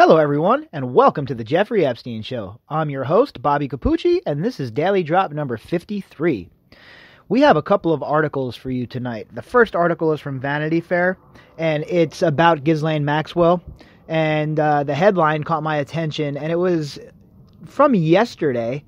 Hello, everyone, and welcome to the Jeffrey Epstein Show. I'm your host, Bobby Capucci, and this is Daily Drop number 53. We have a couple of articles for you tonight. The first article is from Vanity Fair, and it's about Ghislaine Maxwell, and the headline caught my attention, and it was from yesterday,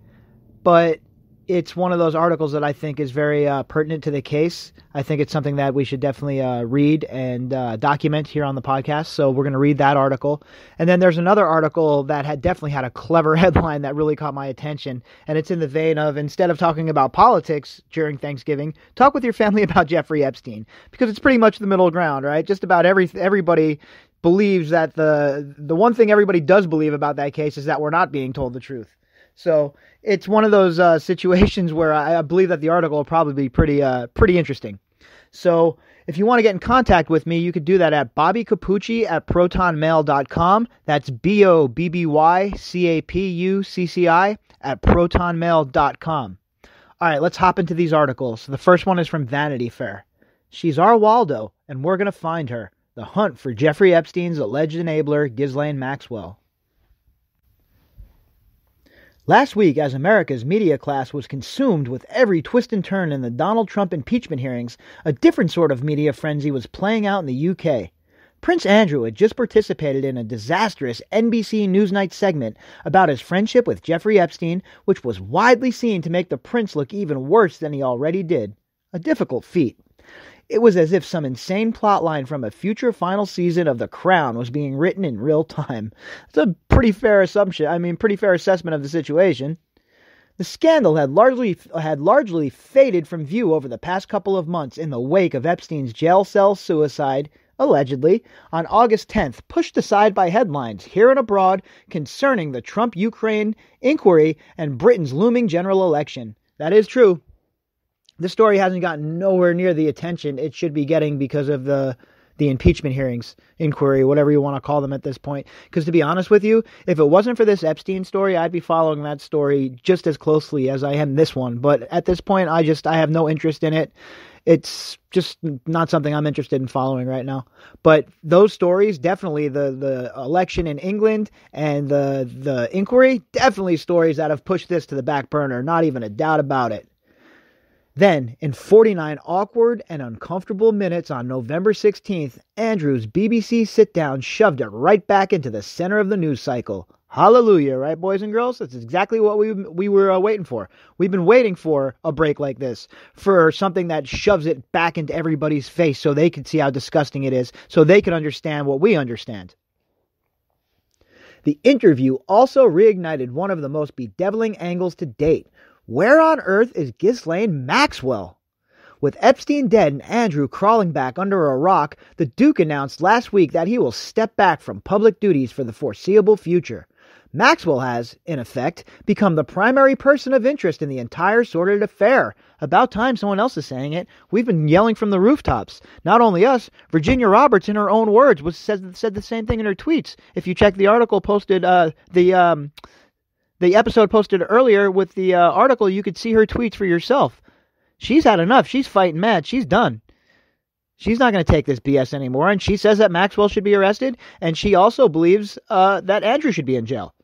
but it's one of those articles that I think is very pertinent to the case. I think it's something that we should definitely read and document here on the podcast. So we're going to read that article. And then there's another article that had definitely had a clever headline that really caught my attention. And it's in the vein of, instead of talking about politics during Thanksgiving, talk with your family about Jeffrey Epstein. Because it's pretty much the middle ground, right? Just about everybody believes that the one thing everybody does believe about that case is that we're not being told the truth. So it's one of those situations where I believe that the article will probably be pretty interesting. So if you want to get in contact with me, you could do that at bobbycapucci@protonmail.com. That's BOBBYCAPUCCI@protonmail.com. All right, let's hop into these articles. The first one is from Vanity Fair. She's our Waldo, and we're going to find her. The hunt for Jeffrey Epstein's alleged enabler, Ghislaine Maxwell. Last week, as America's media class was consumed with every twist and turn in the Donald Trump impeachment hearings, a different sort of media frenzy was playing out in the UK. Prince Andrew had just participated in a disastrous NBC Newsnight segment about his friendship with Jeffrey Epstein, which was widely seen to make the prince look even worse than he already did. A difficult feat. It was as if some insane plotline from a future final season of The Crown was being written in real time. It's a pretty fair assessment of the situation. The scandal had largely faded from view over the past couple of months in the wake of Epstein's jail cell suicide, allegedly, on August 10th, pushed aside by headlines here and abroad concerning the Trump-Ukraine inquiry and Britain's looming general election. That is true. This story hasn't gotten nowhere near the attention it should be getting because of the impeachment hearings, inquiry, whatever you want to call them at this point. Because to be honest with you, if it wasn't for this Epstein story, I'd be following that story just as closely as I am this one. But at this point, I have no interest in it. It's just not something I'm interested in following right now. But those stories, definitely the election in England and the inquiry, definitely stories that have pushed this to the back burner. Not even a doubt about it. Then, in 49 awkward and uncomfortable minutes on November 16th, Andrew's BBC sit-down shoved it right back into the center of the news cycle. Hallelujah, right, boys and girls? That's exactly what we were waiting for. We've been waiting for a break like this, for something that shoves it back into everybody's face so they can see how disgusting it is, so they can understand what we understand. The interview also reignited one of the most bedeviling angles to date. Where on earth is Ghislaine Maxwell? With Epstein dead and Andrew crawling back under a rock, the Duke announced last week that he will step back from public duties for the foreseeable future. Maxwell has, in effect, become the primary person of interest in the entire sordid affair. About time someone else is saying it. We've been yelling from the rooftops. Not only us, Virginia Roberts, in her own words, said the same thing in her tweets. If you check the article posted, the episode posted earlier with the article, you could see her tweets for yourself. She's had enough. She's fighting mad. She's done. She's not going to take this BS anymore. And she says that Maxwell should be arrested. And she also believes that Andrew should be in jail.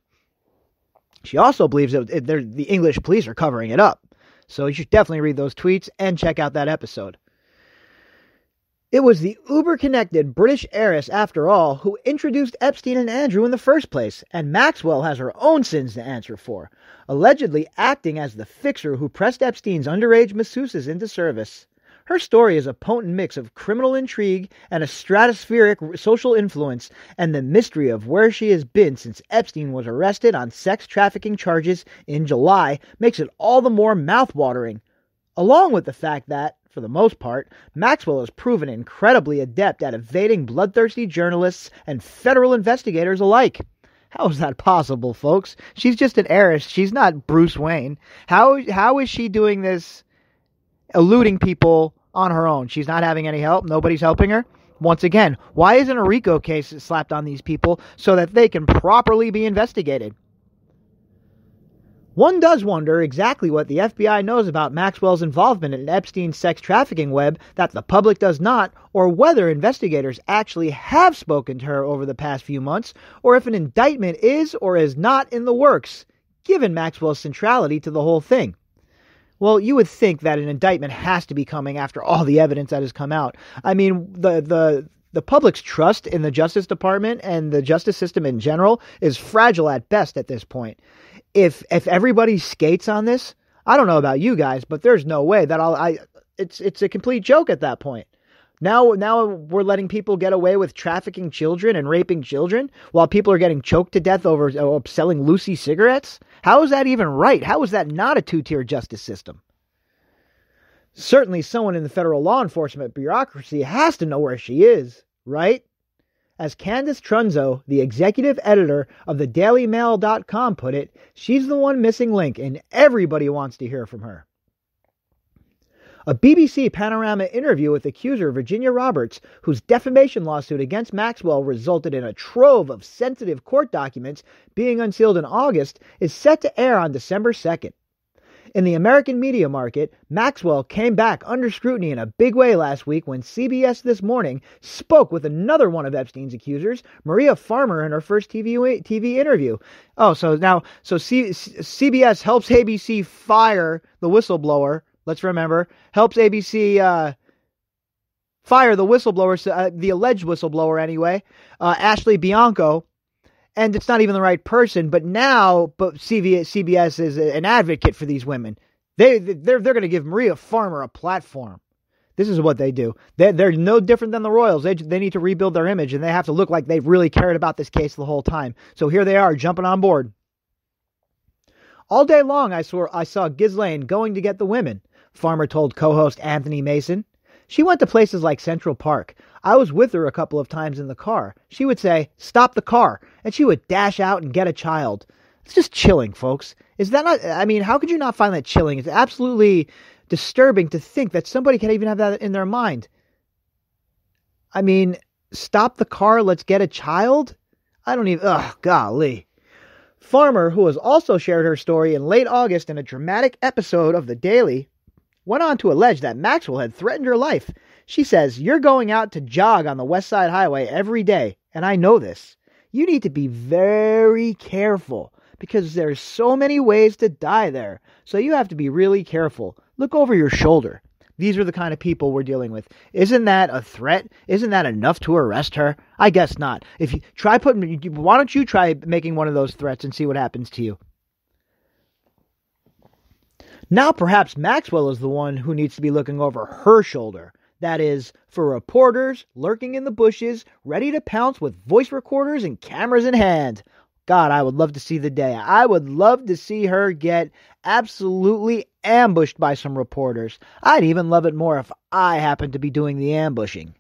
She also believes that the English police are covering it up. So you should definitely read those tweets and check out that episode. It was the uber-connected British heiress, after all, who introduced Epstein and Andrew in the first place, and Maxwell has her own sins to answer for, allegedly acting as the fixer who pressed Epstein's underage masseuses into service. Her story is a potent mix of criminal intrigue and a stratospheric social influence, and the mystery of where she has been since Epstein was arrested on sex trafficking charges in July makes it all the more mouth-watering, along with the fact that, for the most part, Maxwell has proven incredibly adept at evading bloodthirsty journalists and federal investigators alike. How is that possible, folks? She's just an heiress. She's not Bruce Wayne. How is she doing this, eluding people on her own? She's not having any help. Nobody's helping her. Once again, why isn't a RICO case slapped on these people so that they can properly be investigated? One does wonder exactly what the FBI knows about Maxwell's involvement in Epstein's sex trafficking web that the public does not, or whether investigators actually have spoken to her over the past few months, or if an indictment is or is not in the works, given Maxwell's centrality to the whole thing. Well, you would think that an indictment has to be coming after all the evidence that has come out. I mean, the public's trust in the Justice Department and the justice system in general is fragile at best at this point. If everybody skates on this, I don't know about you guys, but there's no way that it's a complete joke at that point. Now we're letting people get away with trafficking children and raping children while people are getting choked to death over selling Lucy cigarettes. How is that even right? How is that not a two-tier justice system? Certainly someone in the federal law enforcement bureaucracy has to know where she is, right? As Candace Trunzo, the executive editor of the DailyMail.com put it, she's the one missing link and everybody wants to hear from her. A BBC Panorama interview with accuser Virginia Roberts, whose defamation lawsuit against Maxwell resulted in a trove of sensitive court documents being unsealed in August, is set to air on December 2nd. In the American media market, Maxwell came back under scrutiny in a big way last week when CBS This Morning spoke with another one of Epstein's accusers, Maria Farmer, in her first TV interview. CBS helps ABC fire the whistleblower. Let's remember, helps ABC fire the whistleblower, the alleged whistleblower anyway, Ashley Bianco. And it's not even the right person, but CBS is an advocate for these women. They're going to give Maria Farmer a platform. This is what they do. They're no different than the Royals. They need to rebuild their image, and they have to look like they've really cared about this case the whole time. So here they are, jumping on board. All day long, I saw Ghislaine going to get the women, Farmer told co-host Anthony Mason. She went to places like Central Park. I was with her a couple of times in the car. She would say, "Stop the car," and she would dash out and get a child. It's just chilling, folks. Is that not, I mean, how could you not find that chilling? It's absolutely disturbing to think that somebody can even have that in their mind. I mean, stop the car, let's get a child? I don't even, golly. Farmer, who has also shared her story in late August in a dramatic episode of The Daily, went on to allege that Maxwell had threatened her life. She says, "You're going out to jog on the West Side Highway every day, and I know this. You need to be very careful because there's so many ways to die there. So you have to be really careful. Look over your shoulder." These are the kind of people we're dealing with. Isn't that a threat? Isn't that enough to arrest her? I guess not. Why don't you try making one of those threats and see what happens to you? Now perhaps Maxwell is the one who needs to be looking over her shoulder. That is, for reporters lurking in the bushes, ready to pounce with voice recorders and cameras in hand. God, I would love to see the day. I would love to see her get absolutely ambushed by some reporters. I'd even love it more if I happened to be doing the ambushing.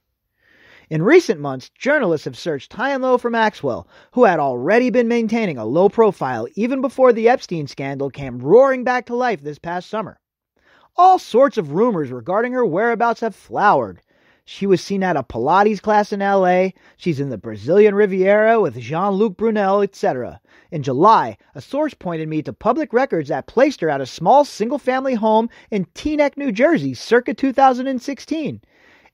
In recent months, journalists have searched high and low for Maxwell, who had already been maintaining a low profile even before the Epstein scandal came roaring back to life this past summer. All sorts of rumors regarding her whereabouts have flowered. She was seen at a Pilates class in L.A., she's in the Brazilian Riviera with Jean-Luc Brunel, etc. In July, a source pointed me to public records that placed her at a small single-family home in Teaneck, New Jersey, circa 2016.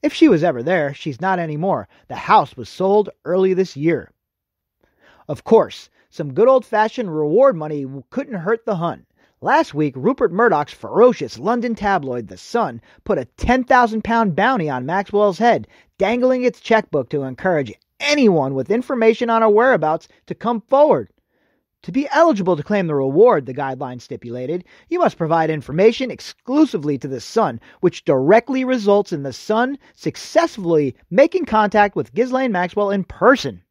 If she was ever there, she's not anymore. The house was sold early this year. Of course, some good old-fashioned reward money couldn't hurt the hunt. Last week, Rupert Murdoch's ferocious London tabloid, The Sun, put a £10,000 bounty on Maxwell's head, dangling its checkbook to encourage anyone with information on her whereabouts to come forward. To be eligible to claim the reward, the guidelines stipulated, you must provide information exclusively to The Sun, which directly results in The Sun successfully making contact with Ghislaine Maxwell in person.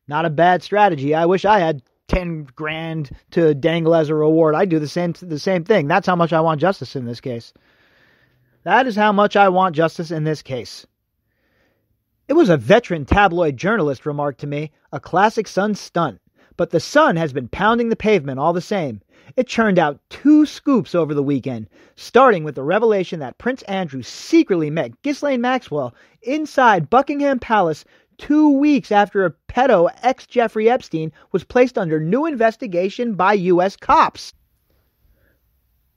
Not a bad strategy. I wish I had 10 grand to dangle as a reward. I'd do the same thing. That's how much I want justice in this case. That is how much I want justice in this case. It was a veteran tabloid journalist remarked to me, a classic Sun stunt. But The Sun has been pounding the pavement all the same. It churned out 2 scoops over the weekend, starting with the revelation that Prince Andrew secretly met Ghislaine Maxwell inside Buckingham Palace 2 weeks after a pedo ex-Jeffrey Epstein was placed under new investigation by U.S. cops.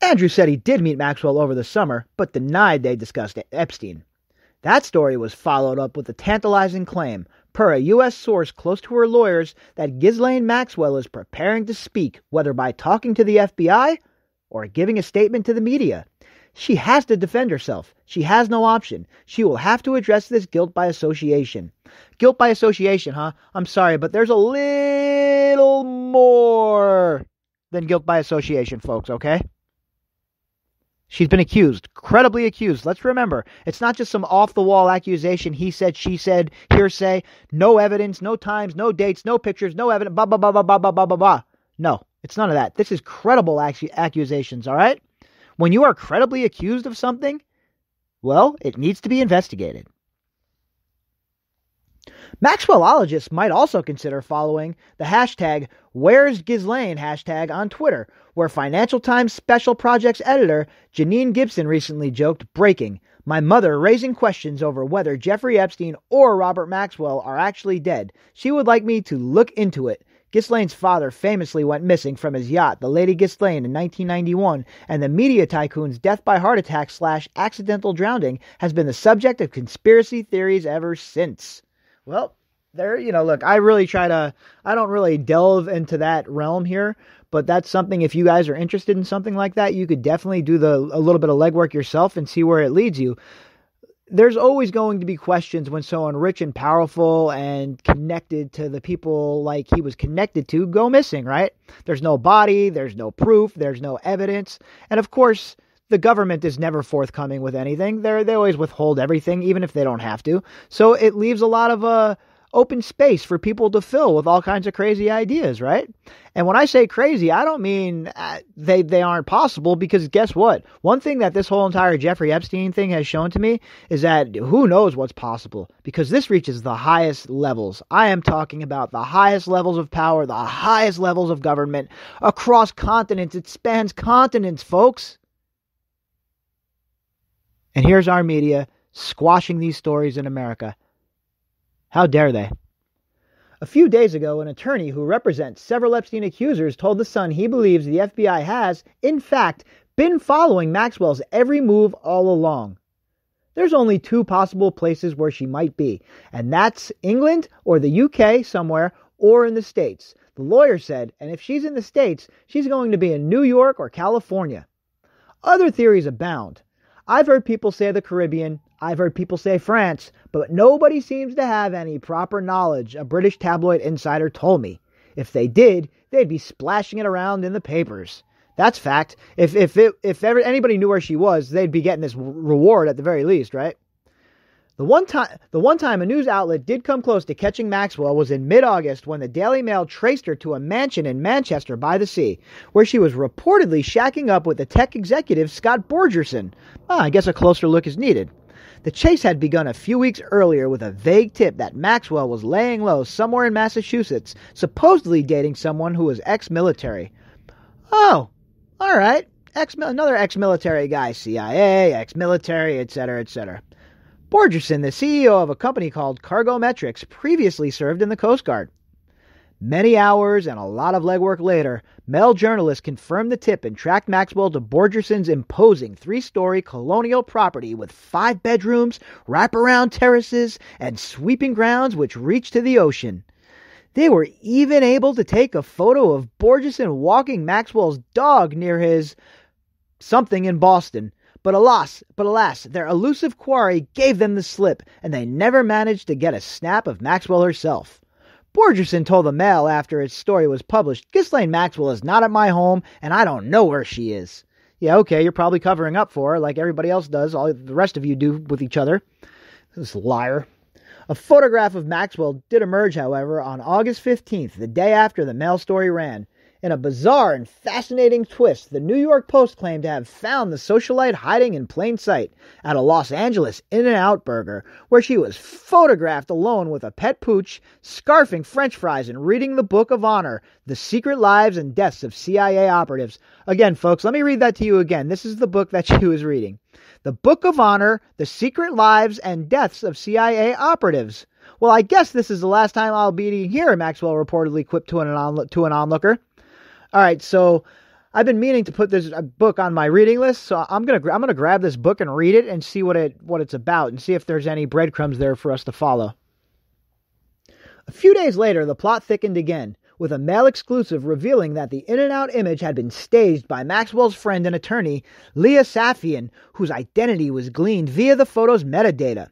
Andrew said he did meet Maxwell over the summer, but denied they discussed Epstein. That story was followed up with the tantalizing claim, per a U.S. source close to her lawyers, that Ghislaine Maxwell is preparing to speak, whether by talking to the FBI or giving a statement to the media. She has to defend herself. She has no option. She will have to address this guilt by association. Guilt by association, huh? I'm sorry, but there's a little more than guilt by association, folks, okay? She's been accused, credibly accused. Let's remember, it's not just some off-the-wall accusation, he said, she said, hearsay, no evidence, no times, no dates, no pictures, no evidence, blah, blah, blah, blah, blah, blah, blah, blah, blah. No, it's none of that. This is credible accusations, all right? When you are credibly accused of something, well, it needs to be investigated. Maxwellologists might also consider following the hashtag Where's Ghislaine hashtag on Twitter, where Financial Times Special Projects editor Janine Gibson recently joked, breaking, my mother raising questions over whether Jeffrey Epstein or Robert Maxwell are actually dead. She would like me to look into it. Ghislaine's father famously went missing from his yacht, the Lady Ghislaine, in 1991, and the media tycoon's death by heart attack / accidental drowning has been the subject of conspiracy theories ever since. Well, there, look, I don't really delve into that realm here, but that's something, if you guys are interested in something like that, you could definitely do a little bit of legwork yourself and see where it leads you. There's always going to be questions when someone rich and powerful and connected to the people like he was connected to go missing, right? There's no body, there's no proof, there's no evidence, and of course, the government is never forthcoming with anything. They always withhold everything, even if they don't have to. So it leaves a lot of open space for people to fill with all kinds of crazy ideas, right? And when I say crazy, I don't mean they aren't possible, because guess what? One thing that this whole entire Jeffrey Epstein thing has shown to me is that who knows what's possible, because this reaches the highest levels. I am talking about the highest levels of power, the highest levels of government across continents. It spans continents, folks. And here's our media squashing these stories in America. How dare they? A few days ago, an attorney who represents several Epstein accusers told The Sun he believes the FBI has, in fact, been following Maxwell's every move all along. There's only two possible places where she might be, and that's England or the UK somewhere, or in the States. The lawyer said, and if she's in the States, she's going to be in New York or California. Other theories abound. I've heard people say the Caribbean, I've heard people say France, but nobody seems to have any proper knowledge, a British tabloid insider told me. If they did, they'd be splashing it around in the papers. That's fact. If anybody knew where she was, they'd be getting this reward at the very least, right? The one time a news outlet did come close to catching Maxwell was in mid-August, when the Daily Mail traced her to a mansion in Manchester by the Sea, where she was reportedly shacking up with the tech executive Scott Borgerson. I guess a closer look is needed. The chase had begun a few weeks earlier with a vague tip that Maxwell was laying low somewhere in Massachusetts, supposedly dating someone who was ex-military. Oh, all right. Another ex-military guy, CIA, ex-military, etc., etc. Borgerson, the CEO of a company called Cargometrics, previously served in the Coast Guard. Many hours and a lot of legwork later, Mail journalists confirmed the tip and tracked Maxwell to Borgerson's imposing 3-story colonial property with 5 bedrooms, wraparound terraces, and sweeping grounds which reached to the ocean. They were even able to take a photo of Borgerson walking Maxwell's dog near his something in Boston. But alas, their elusive quarry gave them the slip, and they never managed to get a snap of Maxwell herself. Borgerson told the Mail after its story was published, Ghislaine Maxwell is not at my home, and I don't know where she is. Yeah, okay, you're probably covering up for her, like everybody else does, all the rest of you do with each other. This liar. A photograph of Maxwell did emerge, however, on August 15th, the day after the Mail story ran. In a bizarre and fascinating twist, the New York Post claimed to have found the socialite hiding in plain sight at a Los Angeles In-N-Out burger, where she was photographed alone with a pet pooch, scarfing French fries and reading the Book of Honor, The Secret Lives and Deaths of CIA Operatives. Again, folks, let me read that to you again. This is the book that she was reading. The Book of Honor, The Secret Lives and Deaths of CIA Operatives. Well, I guess this is the last time I'll be here, Maxwell reportedly quipped to an onlooker. All right, so I've been meaning to put this book on my reading list, so I'm gonna grab this book and read it and see what it's about and see if there's any breadcrumbs there for us to follow. A few days later, the plot thickened again, with a Mail exclusive revealing that the in-and-out image had been staged by Maxwell's friend and attorney, Leah Safian, whose identity was gleaned via the photo's metadata.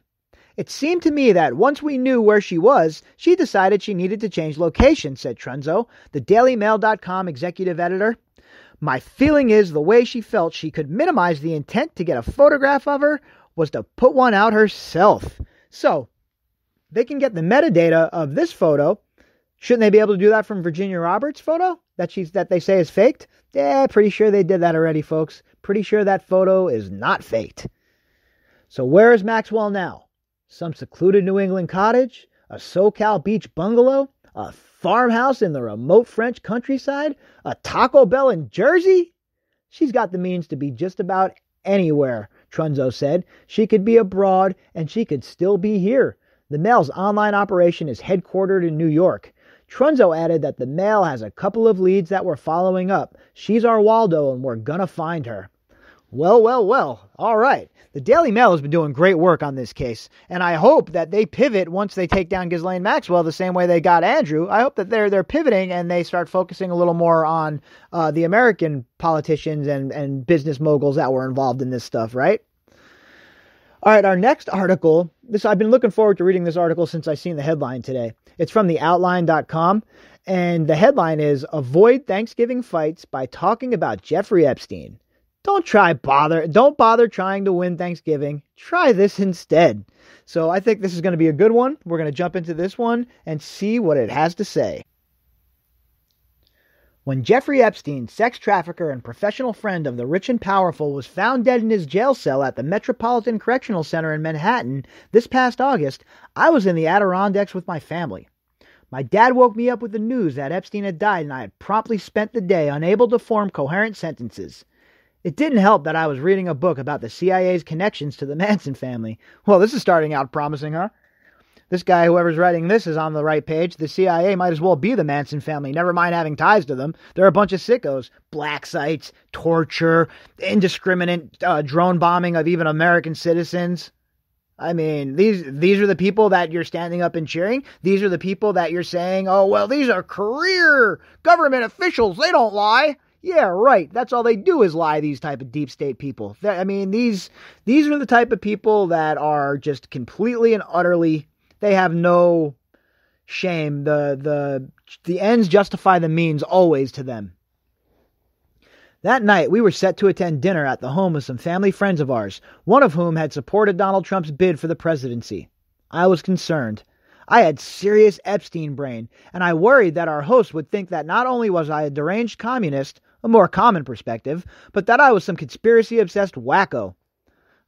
It seemed to me that once we knew where she was, she decided she needed to change location, said Trunzo, the DailyMail.com executive editor. My feeling is the way she felt she could minimize the intent to get a photograph of her was to put one out herself. So, they can get the metadata of this photo. Shouldn't they be able to do that from Virginia Roberts' photo that they say is faked? Yeah, pretty sure they did that already, folks. Pretty sure that photo is not faked. So where is Maxwell now? Some secluded New England cottage? A SoCal beach bungalow? A farmhouse in the remote French countryside? A Taco Bell in Jersey? She's got the means to be just about anywhere, Trunzo said. She could be abroad and she could still be here. The Mail's online operation is headquartered in New York. Trunzo added that the Mail has a couple of leads that we're following up. She's our Waldo and we're gonna find her. Well. All right. The Daily Mail has been doing great work on this case, and I hope that they pivot once they take down Ghislaine Maxwell the same way they got Andrew. I hope that they're pivoting and they start focusing a little more on the American politicians and business moguls that were involved in this stuff, right? All right, our next article, I've been looking forward to reading this article since I seen the headline today. It's from theoutline.com, and the headline is, Avoid Thanksgiving Fights by Talking About Jeffrey Epstein. Don't bother trying to win Thanksgiving. Try this instead. So I think this is going to be a good one. We're going to jump into this one and see what it has to say. When Jeffrey Epstein, sex trafficker and professional friend of the rich and powerful, was found dead in his jail cell at the Metropolitan Correctional Center in Manhattan this past August, I was in the Adirondacks with my family. My dad woke me up with the news that Epstein had died, and I had promptly spent the day unable to form coherent sentences. It didn't help that I was reading a book about the CIA's connections to the Manson family. Well, this is starting out promising, huh? This guy, whoever's writing this, is on the right page. The CIA might as well be the Manson family, never mind having ties to them. They're a bunch of sickos. Black sites, torture, indiscriminate drone bombing of even American citizens. I mean, these are the people that you're standing up and cheering. These are the people that you're saying, oh, well, these are career government officials. They don't lie. Yeah, right. That's all they do is lie, these type of deep state people. I mean, these are the type of people that are just completely and utterly, they have no shame. The ends justify the means always to them. That night, we were set to attend dinner at the home of some family friends of ours, one of whom had supported Donald Trump's bid for the presidency. I was concerned. I had serious Epstein brain, and I worried that our host would think that not only was I a deranged communist, a more common perspective, but that I was some conspiracy-obsessed wacko.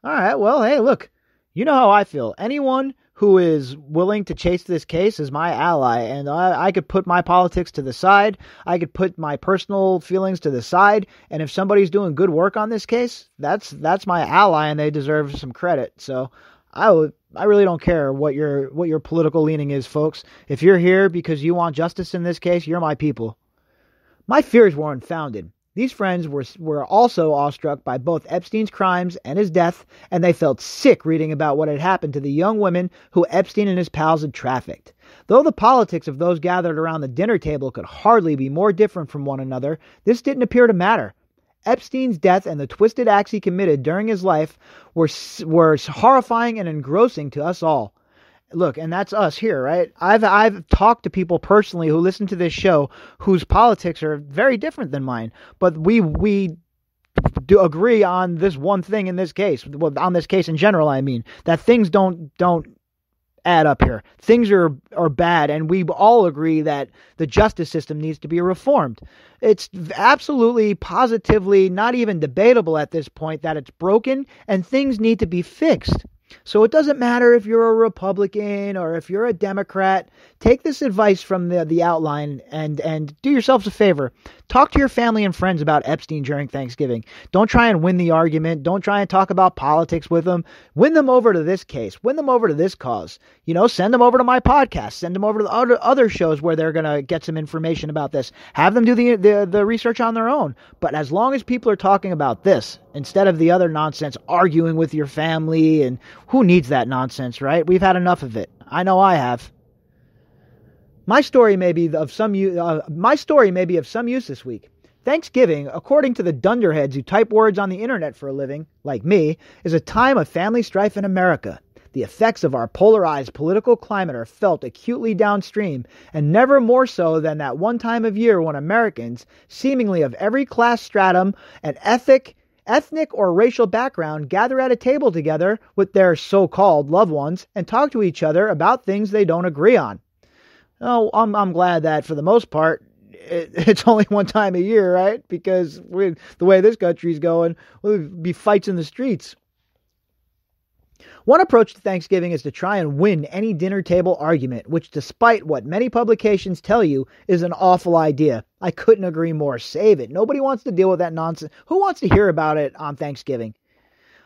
All right, well, hey, look, you know how I feel. Anyone who is willing to chase this case is my ally, and I could put my politics to the side. I could put my personal feelings to the side, and if somebody's doing good work on this case, that's my ally, and they deserve some credit. So I really don't care what your political leaning is, folks. If you're here because you want justice in this case, you're my people. My fears were unfounded. These friends were also awestruck by both Epstein's crimes and his death, and they felt sick reading about what had happened to the young women who Epstein and his pals had trafficked. Though the politics of those gathered around the dinner table could hardly be more different from one another, this didn't appear to matter. Epstein's death and the twisted acts he committed during his life were horrifying and engrossing to us all. Look, and that's us here, right? I've talked to people personally who listen to this show whose politics are very different than mine, but we do agree on this one thing in this case. Well, on this case in general, I mean, that things don't add up here. Things are bad, and we all agree that the justice system needs to be reformed. It's absolutely, positively, not even debatable at this point that it's broken and things need to be fixed. So it doesn't matter if you're a Republican or if you're a Democrat. Take this advice from the outline and do yourselves a favor. Talk to your family and friends about Epstein during Thanksgiving. Don't try and win the argument. Don't try and talk about politics with them. Win them over to this case. Win them over to this cause. Send them over to my podcast. Send them over to the other shows where they're going to get some information about this. Have them do the research on their own. But as long as people are talking about this, instead of the other nonsense, arguing with your family, and who needs that nonsense, right? We've had enough of it. I know I have. My story may be of some use this week. Thanksgiving, according to the dunderheads who type words on the internet for a living, like me, is a time of family strife in America. The effects of our polarized political climate are felt acutely downstream, and never more so than that one time of year when Americans, seemingly of every class stratum and ethnic or racial background, gather at a table together with their so-called loved ones and talk to each other about things they don't agree on. Oh, I'm glad that for the most part, it's only one time a year, right? Because the way this country's going, there'll be fights in the streets. One approach to Thanksgiving is to try and win any dinner table argument, which, despite what many publications tell you, is an awful idea. I couldn't agree more. Save it. Nobody wants to deal with that nonsense. Who wants to hear about it on Thanksgiving?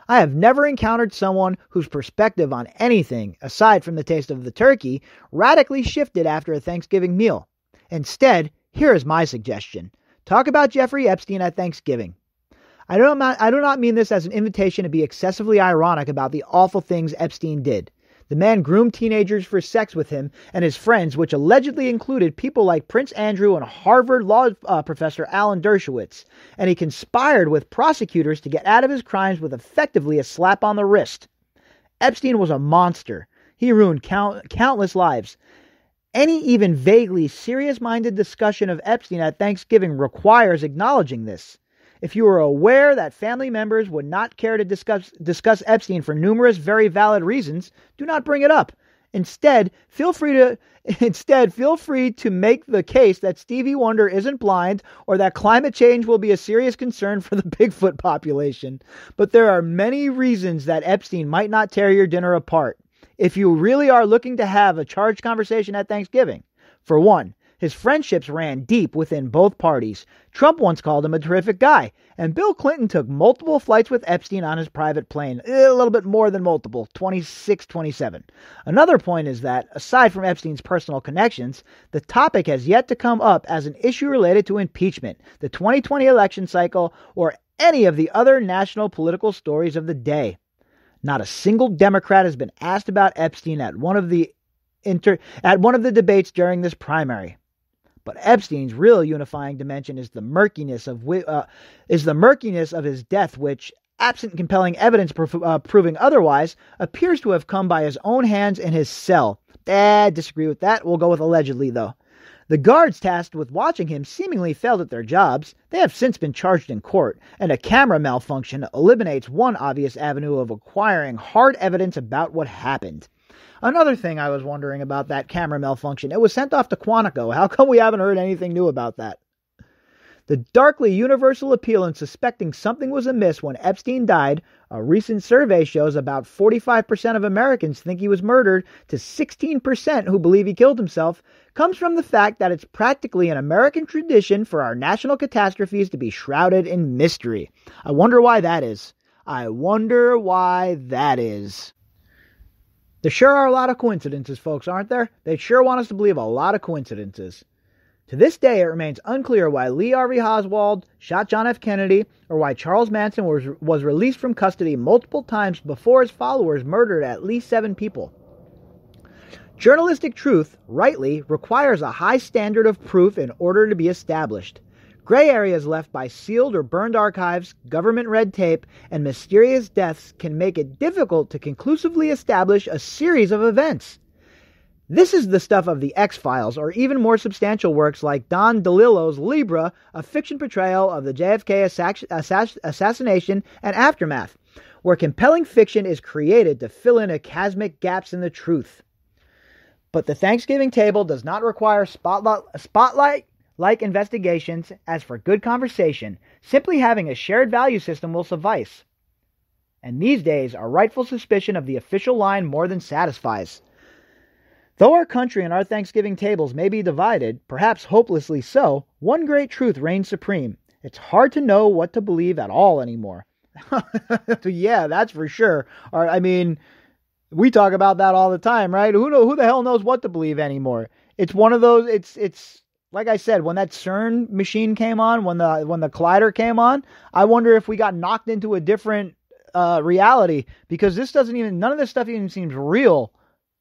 I have never encountered someone whose perspective on anything, aside from the taste of the turkey, radically shifted after a Thanksgiving meal. Instead, here is my suggestion. Talk about Jeffrey Epstein at Thanksgiving. I do not mean this as an invitation to be excessively ironic about the awful things Epstein did. The man groomed teenagers for sex with him and his friends, which allegedly included people like Prince Andrew and Harvard law professor Alan Dershowitz, and he conspired with prosecutors to get out of his crimes with effectively a slap on the wrist. Epstein was a monster. He ruined countless lives. Any even vaguely serious-minded discussion of Epstein at Thanksgiving requires acknowledging this. If you are aware that family members would not care to discuss Epstein for numerous very valid reasons, do not bring it up. Instead, feel free to make the case that Stevie Wonder isn't blind or that climate change will be a serious concern for the Bigfoot population. But there are many reasons that Epstein might not tear your dinner apart. If you really are looking to have a charged conversation at Thanksgiving, for one, his friendships ran deep within both parties. Trump once called him a terrific guy, and Bill Clinton took multiple flights with Epstein on his private plane. A little bit more than multiple, 26, 27. Another point is that, aside from Epstein's personal connections, the topic has yet to come up as an issue related to impeachment, the 2020 election cycle, or any of the other national political stories of the day. Not a single Democrat has been asked about Epstein at one of the debates during this primary. But Epstein's real unifying dimension is the murkiness of his death, which, absent compelling evidence proving otherwise, appears to have come by his own hands in his cell. Disagree with that. We'll go with allegedly, though. The guards tasked with watching him seemingly failed at their jobs. They have since been charged in court, and a camera malfunction eliminates one obvious avenue of acquiring hard evidence about what happened. Another thing I was wondering about that camera malfunction, it was sent off to Quantico. How come we haven't heard anything new about that? The darkly universal appeal in suspecting something was amiss when Epstein died, a recent survey shows about 45% of Americans think he was murdered to 16% who believe he killed himself, comes from the fact that it's practically an American tradition for our national catastrophes to be shrouded in mystery. I wonder why that is. There sure are a lot of coincidences, folks, aren't there? They sure want us to believe a lot of coincidences. To this day, it remains unclear why Lee Harvey Oswald shot John F. Kennedy, or why Charles Manson was released from custody multiple times before his followers murdered at least 7 people. Journalistic truth, rightly, requires a high standard of proof in order to be established. Gray areas left by sealed or burned archives, government red tape, and mysterious deaths can make it difficult to conclusively establish a series of events. This is the stuff of the X-Files, or even more substantial works like Don DeLillo's Libra, a fiction portrayal of the JFK assassination and aftermath, where compelling fiction is created to fill in academic gaps in the truth. But the Thanksgiving table does not require spotlight-like investigations. As for good conversation, simply having a shared value system will suffice. And these days, a rightful suspicion of the official line more than satisfies. Though our country and our Thanksgiving tables may be divided, perhaps hopelessly so, one great truth reigns supreme. It's hard to know what to believe at all anymore. Yeah, that's for sure. I mean, we talk about that all the time, right? Who the hell knows what to believe anymore? It's one of those, it's like I said, when that CERN machine came on, when the collider came on, I wonder if we got knocked into a different reality, because none of this stuff even seems real,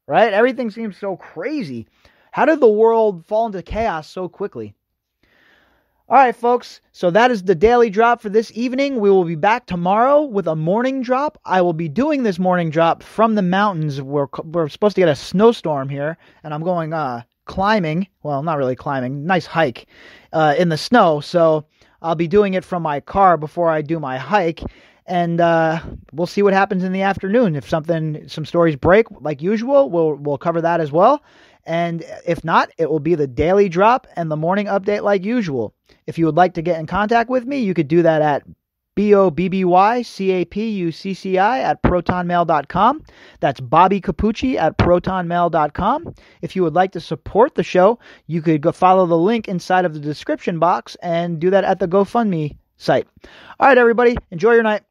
right? Everything seems so crazy. How did the world fall into chaos so quickly? All right, folks, so that is the daily drop for this evening. We will be back tomorrow with a morning drop. I will be doing this morning drop from the mountains. We're supposed to get a snowstorm here, and I'm going climbing. Well, not really climbing. Nice hike in the snow. So I'll be doing it from my car before I do my hike. And we'll see what happens in the afternoon. If some stories break like usual, we'll cover that as well. And if not, it will be the daily drop and the morning update like usual. If you would like to get in contact with me, you could do that at BobbyCapucci@protonmail.com. That's Bobby Capucci at protonmail.com. If you would like to support the show, you could go follow the link inside of the description box and do that at the GoFundMe site. All right, everybody, enjoy your night.